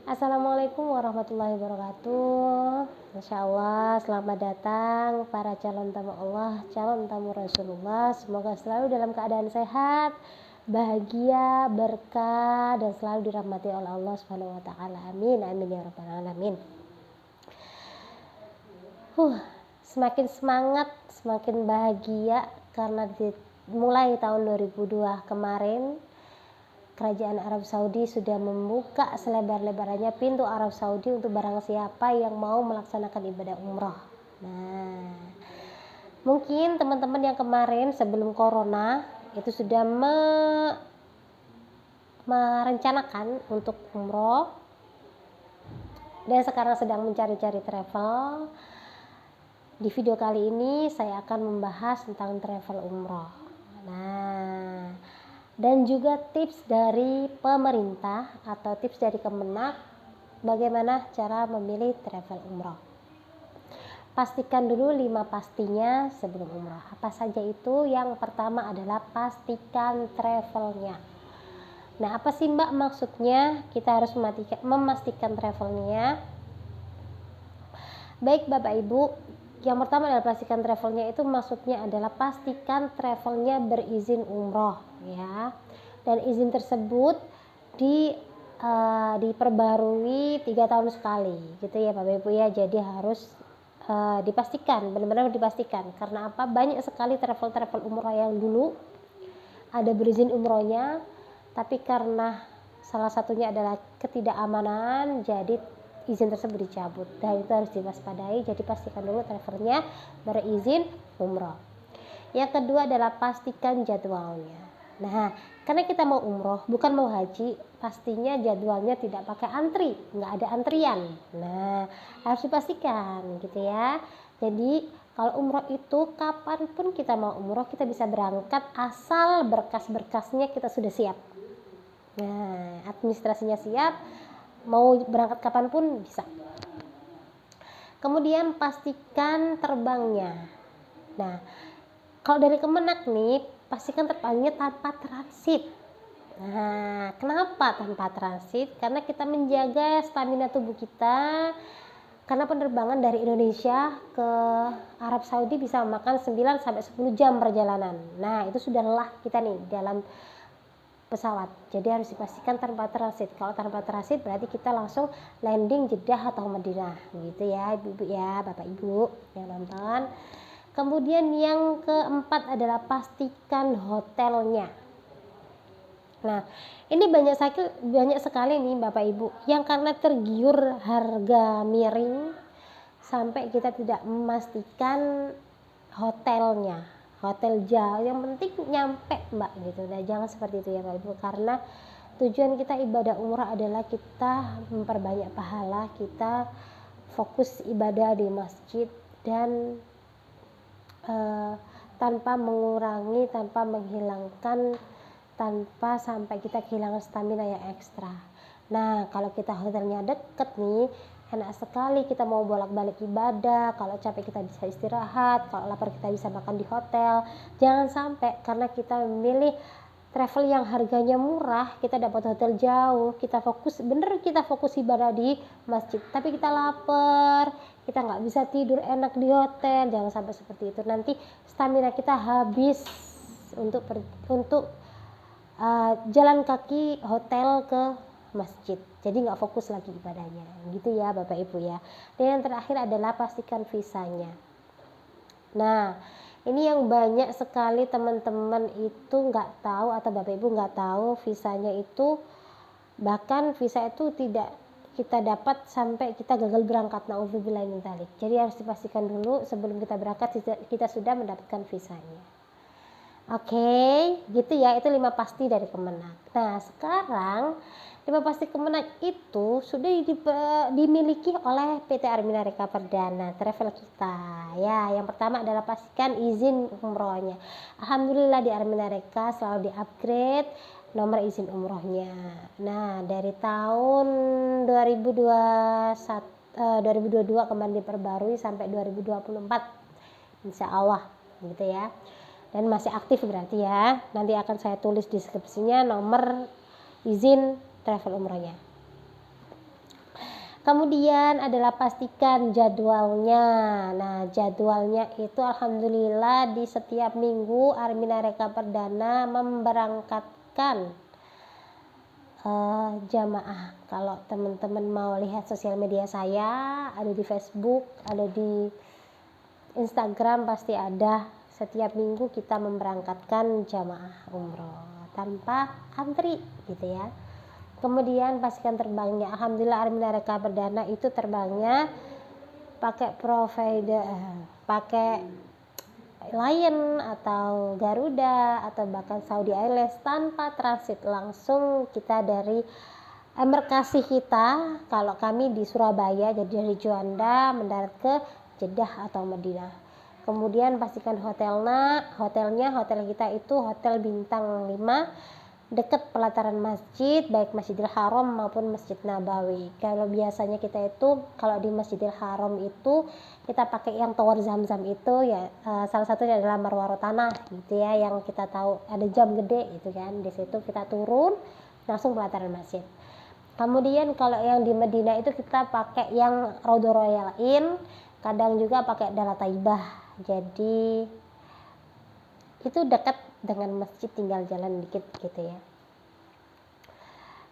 Assalamualaikum warahmatullahi wabarakatuh. Masya Allah, selamat datang para calon tamu Allah, calon tamu Rasulullah. Semoga selalu dalam keadaan sehat, bahagia, berkah, dan selalu dirahmati oleh Allah Subhanahu wa Ta'ala. Amin, amin ya Rabbal Alamin. Semakin semangat, semakin bahagia karena mulai tahun 2002 kemarin Kerajaan Arab Saudi sudah membuka selebar-lebarannya pintu Arab Saudi untuk barang siapa yang mau melaksanakan ibadah umroh. Nah, mungkin teman-teman yang kemarin sebelum corona itu sudah merencanakan untuk umroh dan sekarang sedang mencari-cari travel. Di video kali ini saya akan membahas tentang travel umroh. Nah, dan juga tips dari pemerintah atau tips dari Kemenak bagaimana cara memilih travel umroh. Pastikan dulu 5 pastinya sebelum umroh. Apa saja itu? Yang pertama adalah pastikan travelnya. Nah, apa sih Mbak maksudnya kita harus memastikan travelnya? Baik Bapak Ibu, yang pertama adalah pastikan travelnya itu maksudnya adalah pastikan travelnya berizin umroh ya, dan izin tersebut diperbarui 3 tahun sekali gitu ya Bapak Ibu ya. Jadi harus dipastikan, benar-benar dipastikan. Karena apa? Banyak sekali travel umroh yang dulu ada berizin umrohnya, tapi karena salah satunya adalah ketidakamanan, jadi izin tersebut dicabut, dan itu harus diwaspadai. Jadi pastikan dulu travelnya berizin umroh. Yang kedua adalah pastikan jadwalnya. Nah, karena kita mau umroh bukan mau haji, pastinya jadwalnya tidak pakai antri, nggak ada antrian. Nah, harus dipastikan gitu ya. Jadi kalau umroh itu kapanpun kita mau umroh kita bisa berangkat asal berkas-berkasnya kita sudah siap. Nah, administrasinya siap, mau berangkat kapanpun bisa. Kemudian pastikan terbangnya. Nah, kalau dari Kemenak nih, pastikan terbangnya tanpa transit. Nah, kenapa tanpa transit? Karena kita menjaga stamina tubuh kita. Karena penerbangan dari Indonesia ke Arab Saudi bisa memakan 9 sampai 10 jam perjalanan. Nah, itu sudah lelah kita nih dalam pesawat. Jadi harus dipastikan tanpa transit. Kalau tanpa transit berarti kita langsung landing Jeddah atau Madinah gitu ya Ibu ya, Bapak Ibu yang nonton. Kemudian yang keempat adalah pastikan hotelnya. Nah, ini banyak sekali nih Bapak Ibu yang karena tergiur harga miring sampai kita tidak memastikan hotelnya. Hotel jauh, yang penting nyampe Mbak gitu. Nah, jangan seperti itu ya Bapak Ibu, karena tujuan kita ibadah umrah adalah kita memperbanyak pahala, kita fokus ibadah di masjid dan tanpa mengurangi, tanpa menghilangkan, tanpa sampai kita kehilangan stamina yang ekstra. Nah, kalau kita hotelnya deket nih, enak sekali kita mau bolak-balik ibadah. Kalau capek kita bisa istirahat, kalau lapar kita bisa makan di hotel. Jangan sampai karena kita memilih travel yang harganya murah, kita dapat hotel jauh, kita fokus ibadah di masjid, tapi kita lapar, kita nggak bisa tidur enak di hotel. Jangan sampai seperti itu, nanti stamina kita habis untuk jalan kaki hotel ke masjid, jadi nggak fokus lagi ibadahnya gitu ya Bapak Ibu ya. Dan yang terakhir adalah pastikan visanya. Nah, ini yang banyak sekali teman-teman itu nggak tahu, atau Bapak Ibu nggak tahu visanya itu, bahkan visa itu tidak kita dapat sampai kita gagal berangkat, naudzubillah min dzalik. Jadi harus dipastikan dulu sebelum kita berangkat kita sudah mendapatkan visanya. Oke, gitu ya, itu 5 pasti dari Kemenak. Nah, sekarang 5 pasti Kemenak itu sudah dimiliki oleh PT Arminareka Perdana Travel kita. Ya, yang pertama adalah pastikan izin umrohnya. Alhamdulillah di Arminareka selalu di-upgrade nomor izin umrohnya. Nah, dari tahun 2022 kemarin diperbarui sampai 2024. Insya Allah gitu ya. Dan masih aktif berarti ya. Nanti akan saya tulis di deskripsinya nomor izin travel umrohnya. Kemudian adalah pastikan jadwalnya. Nah, jadwalnya itu alhamdulillah di setiap minggu Armina Reka Perdana memberangkatkan jamaah. Kalau teman-teman mau lihat sosial media saya, ada di Facebook, ada di Instagram, pasti ada. Setiap minggu kita memberangkatkan jamaah umroh tanpa antri gitu ya. Kemudian pastikan terbangnya. Alhamdulillah Armina Reka Perdana itu terbangnya pakai provider, pakai Lion atau Garuda atau bahkan Saudi Airlines tanpa transit, langsung kita dari embarkasi kita. Kalau kami di Surabaya, jadi dari Juanda mendarat ke Jeddah atau Madinah. Kemudian pastikan hotelnya hotel kita itu hotel bintang 5 dekat pelataran masjid, baik Masjidil Haram maupun Masjid Nabawi. Kalau biasanya kita itu kalau di Masjidil Haram itu kita pakai yang tower Zam-Zam itu ya, salah satunya adalah Marwah Tanah gitu ya, yang kita tahu ada jam gede gitu kan. Di situ kita turun langsung pelataran masjid. Kemudian kalau yang di Madinah itu kita pakai yang Raudhah Royal Inn, kadang juga pakai Dara Taibah. Jadi itu dekat dengan masjid, tinggal jalan dikit gitu ya.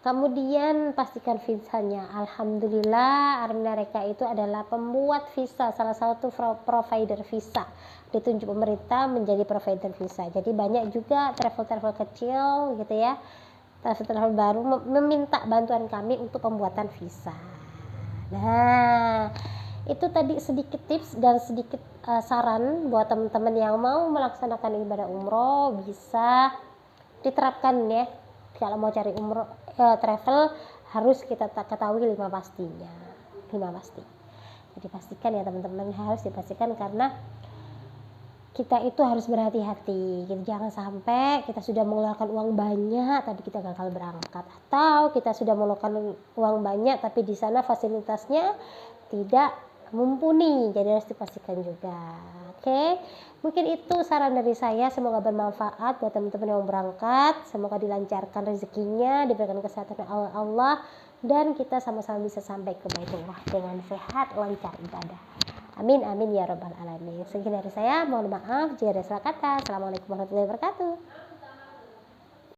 Kemudian pastikan visanya. Alhamdulillah Armina Reka itu adalah pembuat visa, salah satu provider visa, ditunjuk pemerintah menjadi provider visa. Jadi banyak juga travel kecil gitu ya, travel baru meminta bantuan kami untuk pembuatan visa. Nah, itu tadi sedikit tips dan sedikit saran buat teman-teman yang mau melaksanakan ibadah umroh, bisa diterapkan ya. Kalau mau cari umroh travel harus kita ketahui 5 pastinya, 5 pasti. Jadi pastikan ya teman-teman, harus dipastikan karena kita itu harus berhati-hati. Jangan sampai kita sudah mengeluarkan uang banyak tapi kita gagal berangkat, atau kita sudah mengeluarkan uang banyak tapi di sana fasilitasnya tidak mumpuni. Jadi harus dipastikan juga. Oke, mungkin itu saran dari saya, semoga bermanfaat buat teman-teman yang berangkat. Semoga dilancarkan rezekinya, diberikan kesehatan oleh Allah, dan kita sama-sama bisa sampai ke Baitullah dengan sehat, lancar ibadah. Amin amin ya rabbal alamin. Sekian dari saya, mohon maaf jika ada salah kata. Assalamualaikum warahmatullahi wabarakatuh.